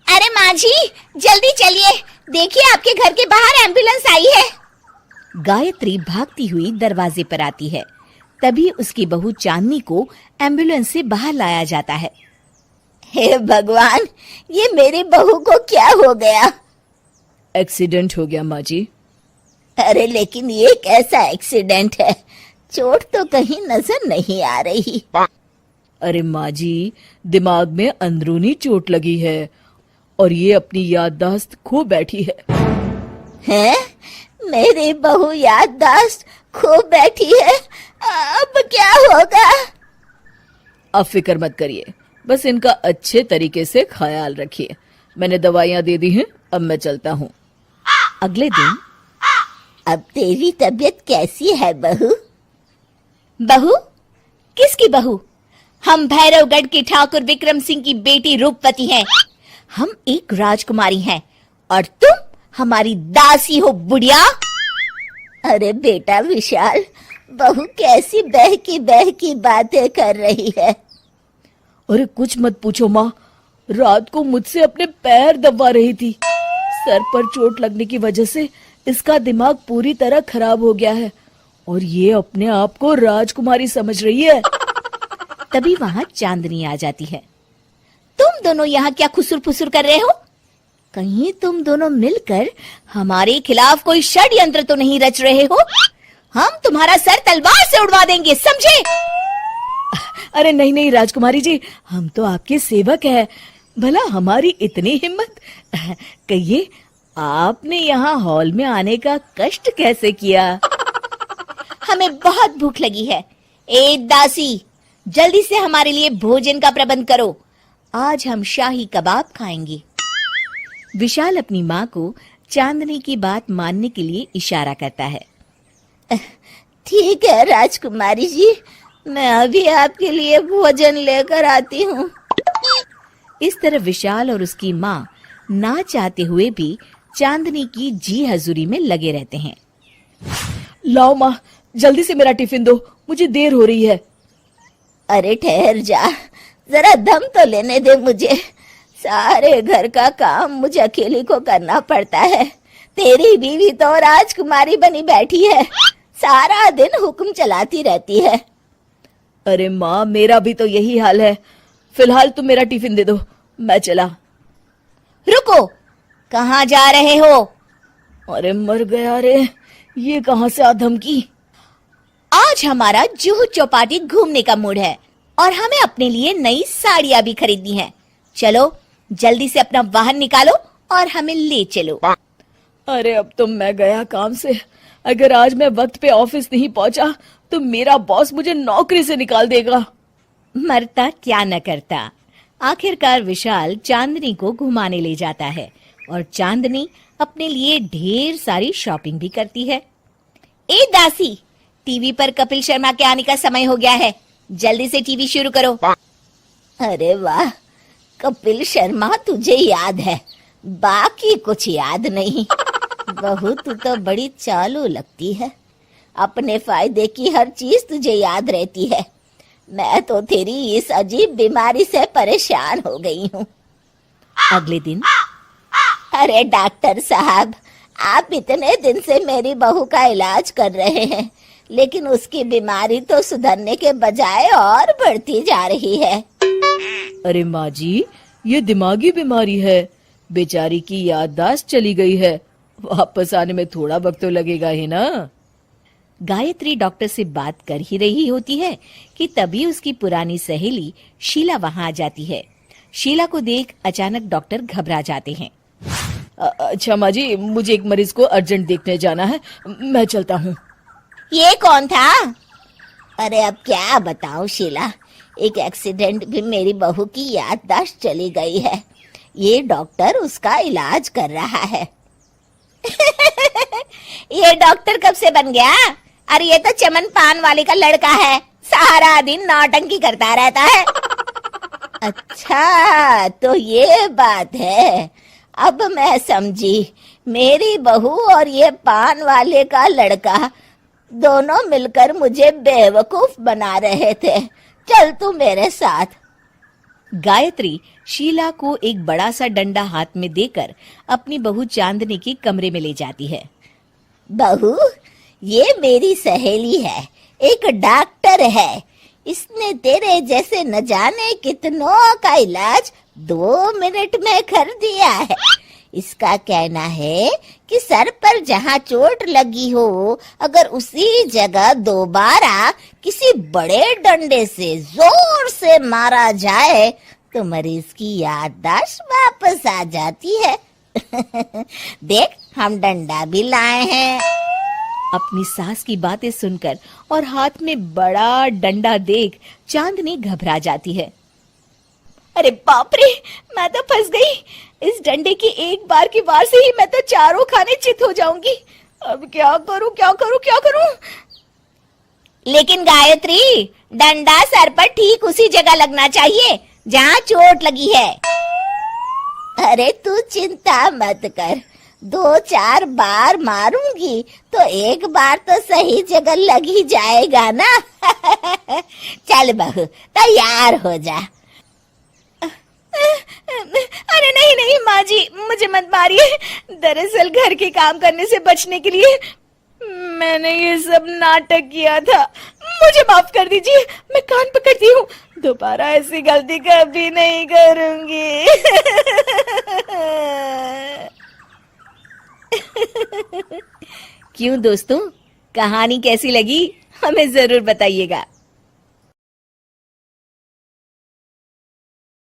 अरे माँ जी, जल्दी चलिए, देखिए आपके घर के बाहर एम्बुलेंस आई है। गायत्री भागती हुई दरवाजे पर आती है। तभी उसकी बहू चांदनी को एम्बुलेंस से बाहर लाया जाता है। हे भगवान, ये मेरी बहू को क्या हो गया? एक्सीडेंट हो गया माँ जी। अरे लेकिन ये कैसा एक्सीडेंट है? चोट तो कहीं नजर नहीं आ रही। अरे माँ जी, दिमाग में अंदरूनी चोट लगी है और ये अपनी याददाश्त खो बैठी है। हैं? मेरी बहू याददाश्त खो बैठी है, अब क्या होगा? अब फिक्र मत करिए, बस इनका अच्छे तरीके से ख्याल रखिए। मैंने दवाइयाँ दे दी हैं, अब मैं चलता हूँ। अगले दिन अब तेरी तबीयत कैसी है बहू? बहू? किसकी बहू? हम भैरवगढ़ के ठाकुर विक्रम सिंह की बेटी रूपवती हैं। हम एक राजकुमारी हैं और तुम हमारी दासी हो बुढ़िया। अरे बेटा विशाल, बहू कैसी बहकी बातें कर रही है। अरे कुछ मत पूछो माँ, रात को मुझसे अपने पैर दबा रही थी। सर पर चोट लगने की वजह से इसका दिमाग पूरी तरह खराब हो गया है और ये अपने आप को राजकुमारी समझ रही है। तभी वहां चांदनी आ जाती है। तुम दोनों यहाँ क्या खुसुर फुसुर कर रहे हो? कहीं तुम दोनों मिलकर हमारे खिलाफ कोई षड्यंत्र तो नहीं रच रहे हो? हम तुम्हारा सर तलवार से उड़वा देंगे, समझे? अरे नहीं नहीं राजकुमारी जी, हम तो आपके सेवक हैं। भला हमारी इतनी हिम्मत। कहिए, आपने यहाँ हॉल में आने का कष्ट कैसे किया? हमें बहुत भूख लगी है। ए दासी, जल्दी से हमारे लिए भोजन का प्रबंध करो। आज हम शाही कबाब खाएंगे। विशाल अपनी माँ को चांदनी की बात मानने के लिए इशारा करता है। ठीक है राजकुमारी जी, मैं अभी आपके लिए भोजन लेकर आती हूँ। इस तरह विशाल और उसकी माँ ना चाहते हुए भी चांदनी की जी हजूरी में लगे रहते हैं। लाओ माँ, जल्दी से मेरा टिफिन दो, मुझे देर हो रही है। अरे ठहर जा, जरा दम तो लेने दे मुझे। सारे घर का काम मुझे अकेली को करना पड़ता है। तेरी बीवी तो राजकुमारी बनी बैठी है, सारा दिन हुक्म चलाती रहती है। अरे माँ, मेरा भी तो यही हाल है। फिलहाल तुम मेरा टिफिन दे दो, मैं चला। रुको, कहाँ जा रहे हो? अरे मर गया रे, ये कहाँ से आ धमकी? आज हमारा जुहू चौपाटी घूमने का मूड है और हमें अपने लिए नई साड़ियाँ भी खरीदनी है। चलो जल्दी से अपना वाहन निकालो और हमें ले चलो। अरे अब तो मैं गया काम से। अगर आज मैं वक्त पे ऑफिस नहीं पहुंचा तो मेरा बॉस मुझे नौकरी से निकाल देगा। मरता क्या न करता। आखिरकार विशाल चांदनी को घुमाने ले जाता है और चांदनी अपने लिए ढेर सारी शॉपिंग भी करती है। ए दासी, टीवी पर कपिल शर्मा के आने का समय हो गया है, जल्दी से टीवी शुरू करो। अरे वाह, कपिल शर्मा तुझे याद है, बाकी कुछ याद नहीं। बहू तू तो बड़ी चालू लगती है, अपने फायदे की हर चीज तुझे याद रहती है। मैं तो तेरी इस अजीब बीमारी से परेशान हो गई हूँ। अगले दिन, अरे डॉक्टर साहब, आप इतने दिन से मेरी बहू का इलाज कर रहे हैं, लेकिन उसकी बीमारी तो सुधरने के बजाय और बढ़ती जा रही है। अरे माँ जी, ये दिमागी बीमारी है। बेचारी की याददाश्त चली गई है, वापस आने में थोड़ा वक्त तो लगेगा ही ना। गायत्री डॉक्टर से बात कर ही रही होती है कि तभी उसकी पुरानी सहेली शीला वहां आ जाती है। शीला को देख अचानक डॉक्टर घबरा जाते हैं। अच्छा माँ जी, मुझे एक मरीज को अर्जेंट देखने जाना है, मैं चलता हूँ। ये कौन था? अरे अब क्या बताऊं शीला, एक एक्सीडेंट भी मेरी बहू की याददाश्त चली गई है। ये डॉक्टर उसका इलाज कर रहा है। ये डॉक्टर कब से बन गया? अरे ये तो चमन पान वाले का लड़का है, सारा दिन नौटंकी करता रहता है। अच्छा तो ये बात है, अब मैं समझी। मेरी बहू और ये पान वाले का लड़का दोनों मिलकर मुझे बेवकूफ बना रहे थे। चल तू मेरे साथ। गायत्री शीला को एक बड़ा सा डंडा हाथ में देकर अपनी बहू चांदनी के कमरे में ले जाती है। बहू, ये मेरी सहेली है, एक डॉक्टर है। इसने तेरे जैसे न जाने कितनों का इलाज 2 मिनट में कर दिया है। इसका कहना है कि सर पर जहाँ चोट लगी हो, अगर उसी जगह दोबारा किसी बड़े डंडे से जोर से मारा जाए तो मरीज की याददाश्त वापस आ जाती है। देख, हम डंडा भी लाए हैं। अपनी सास की बातें सुनकर और हाथ में बड़ा डंडा देख चांदनी घबरा जाती है। अरे बाप रे, मैं तो फंस गई। इस डंडे की एक बार की वार से ही मैं तो चारों खाने चित हो जाऊंगी। अब क्या करूं, क्या करूं, क्या करूं? लेकिन गायत्री, डंडा सर पर ठीक उसी जगह लगना चाहिए जहाँ चोट लगी है। अरे तू चिंता मत कर, 2-4 बार मारूंगी तो एक बार तो सही जगह लग ही जाएगा ना। चल बहू, तैयार हो जा। अरे नहीं नहीं माँ जी, मुझे मत मारिए। दरअसल घर के काम करने से बचने के लिए मैंने ये सब नाटक किया था। मुझे माफ कर दीजिए, मैं कान पकड़ती हूँ। दोबारा ऐसी गलती कभी नहीं करूंगी। क्यों दोस्तों, कहानी कैसी लगी हमें जरूर बताइएगा।